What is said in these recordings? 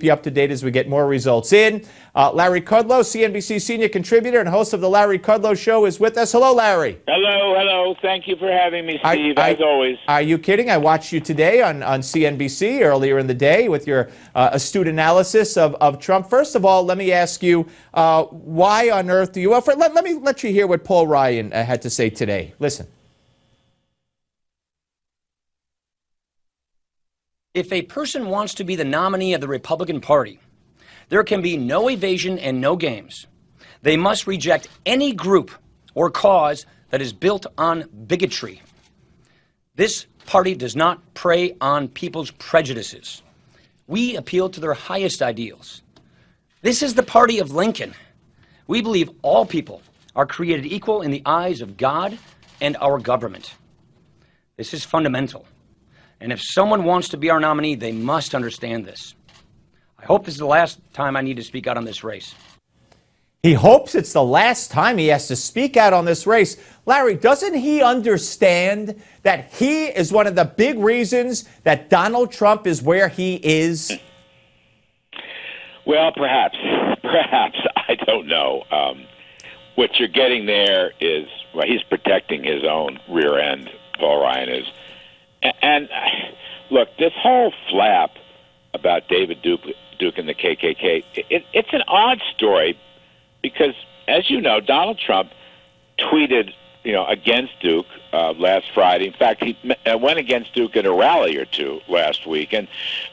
you up to date as we get more results in. Larry Kudlow, CNBC senior contributor and host of the Larry Kudlow Show, is with us. Hello, Larry. Hello. Thank you for having me, Steve, as always. Are you kidding? I watched you today on CNBC earlier in the day with your astute analysis of Trump. First of all, let me ask you, why on earth do you offer? Let me let you hear what Paul Ryan had to say today. Listen. If a person wants to be the nominee of the Republican Party, there can be no evasion and no games. They must reject any group or cause that is built on bigotry. This party does not prey on people's prejudices. We appeal to their highest ideals. This is the party of Lincoln. We believe all people are created equal in the eyes of God and our government. This is fundamental. And if someone wants to be our nominee, they must understand this. I hope this is the last time I need to speak out on this race. He hopes it's the last time he has to speak out on this race. Larry, doesn't he understand that he is one of the big reasons that Donald Trump is where he is? Well, perhaps. I don't know. What you're getting there is, well, he's protecting his own rear end, Paul Ryan is. And look, this whole flap about David Duke and the KKK, it's an odd story because, as you know, Donald Trump tweeted, against Duke last Friday. In fact, he went against Duke at a rally or two last week. And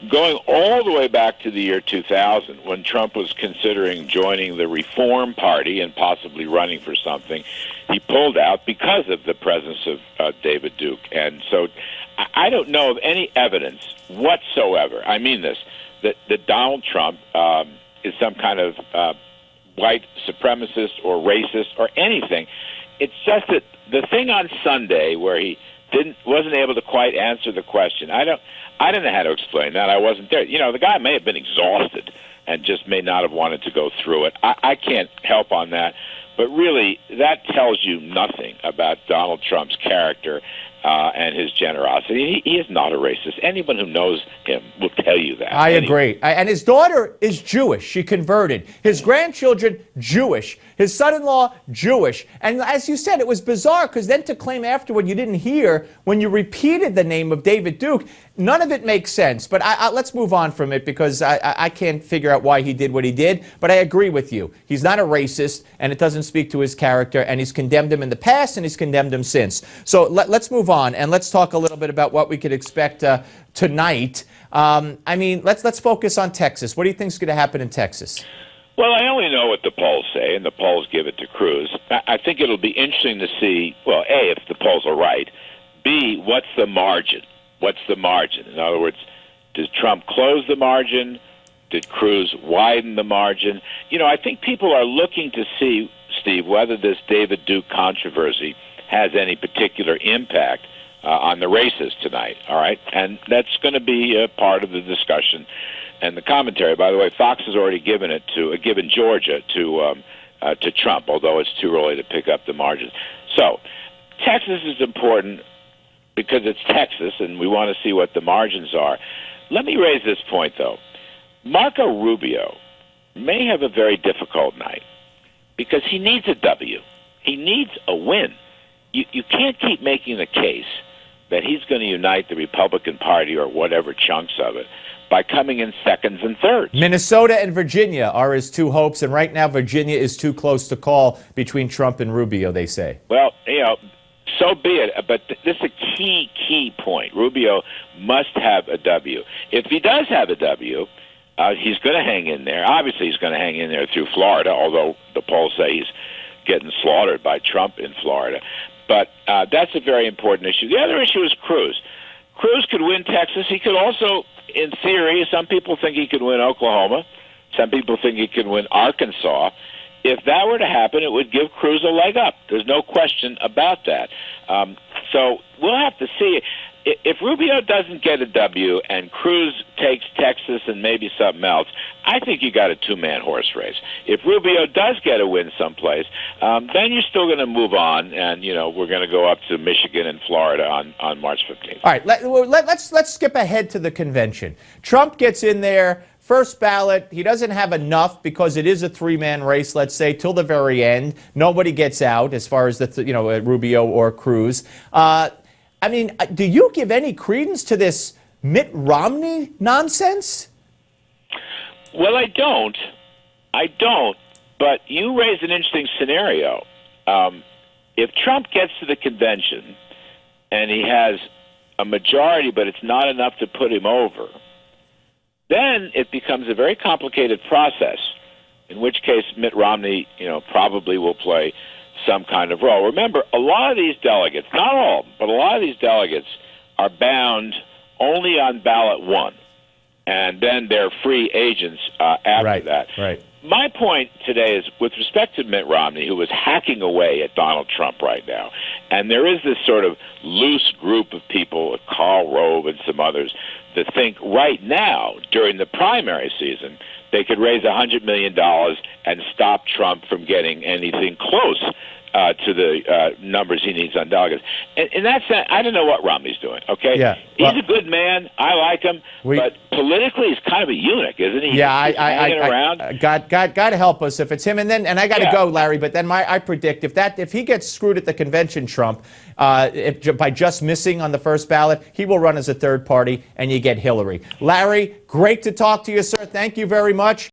going all the way back to the year 2000, when Trump was considering joining the Reform Party and possibly running for something, he pulled out because of the presence of David Duke. And so I don't know of any evidence whatsoever, I mean this, that Donald Trump is some kind of white supremacist or racist or anything. It's just that the thing on Sunday where he wasn't able to quite answer the question, I don't know how to explain that. I wasn't there. The guy may have been exhausted and just may not have wanted to go through it. I can't help on that. But really, that tells you nothing about Donald Trump's character and his generosity. He is not a racist. Anyone who knows him will tell you that. I agree. And his daughter is Jewish. She converted. His grandchildren, Jewish. His son-in-law, Jewish. And as you said, it was bizarre because then to claim afterward you didn't hear when you repeated the name of David Duke, none of it makes sense. But let's move on from it because I can't figure out why he did what he did. But I agree with you. He's not a racist, and it doesn't speak to his character. And he's condemned him in the past, and he's condemned him since. So let's move on, and let's talk a little bit about what we could expect tonight. Let's focus on Texas. What do you think is going to happen in Texas? Well, I only know what the polls say, and the polls give it to Cruz. I think it'll be interesting to see, well, A, if the polls are right. B, what's the margin? What's the margin? In other words, does Trump close the margin? Did Cruz widen the margin? I think people are looking to see, Steve, whether this David Duke controversy has any particular impact on the races tonight, all right? And that's going to be a part of the discussion and the commentary. By the way, Fox has already given Georgia to Trump, although it's too early to pick up the margins. So Texas is important because it's Texas, and we want to see what the margins are. Let me raise this point, though. Marco Rubio may have a very difficult night because he needs a W. He needs a win. You can't keep making the case that he's going to unite the Republican Party or whatever chunks of it by coming in seconds and thirds. Minnesota and Virginia are his two hopes, and right now Virginia is too close to call between Trump and Rubio, they say. Well, so be it, but this is a key point. Rubio must have a W. If he does have a W, he's going to hang in there. Obviously, he's going to hang in there through Florida, although the polls say he's getting slaughtered by Trump in Florida. But that's a very important issue. The other issue is Cruz. Cruz could win Texas. He could also, in theory, some people think he could win Oklahoma. Some people think he could win Arkansas. If that were to happen, it would give Cruz a leg up. There's no question about that. So we'll have to see. If Rubio doesn't get a W and Cruz takes Texas and maybe something else, I think you got a two-man horse race. If Rubio does get a win someplace, then you're still going to move on, and we're going to go up to Michigan and Florida on March 15th. All right, let's skip ahead to the convention. Trump gets in there first ballot, he doesn't have enough because it is a three-man race, let's say, till the very end. Nobody gets out as far as Rubio or Cruz. I mean, do you give any credence to this Mitt Romney nonsense? Well, I don't. But you raised an interesting scenario. If Trump gets to the convention and he has a majority, but it's not enough to put him over, then it becomes a very complicated process, in which case Mitt Romney, probably will play some kind of role. Remember, a lot of these delegates, not all of them, but a lot of these delegates are bound only on ballot one, and then they're free agents after that. Right. My point today is, with respect to Mitt Romney, who is hacking away at Donald Trump right now, and there is this sort of loose group of people, Karl Rove and some others, that think right now, during the primary season, they could raise $100 million and stop Trump from getting anything close to the numbers he needs on delegates. And in that sense, I don't know what Romney's doing, okay? Yeah. He's a good man. I like him. But politically, he's kind of a eunuch, isn't he? Yeah, he's hanging around. God to help us if it's him. And I got to go, Larry, but then I predict if he gets screwed at the convention, Trump, by just missing on the first ballot, he will run as a third party, and you get Hillary. Larry, great to talk to you, sir. Thank you very much.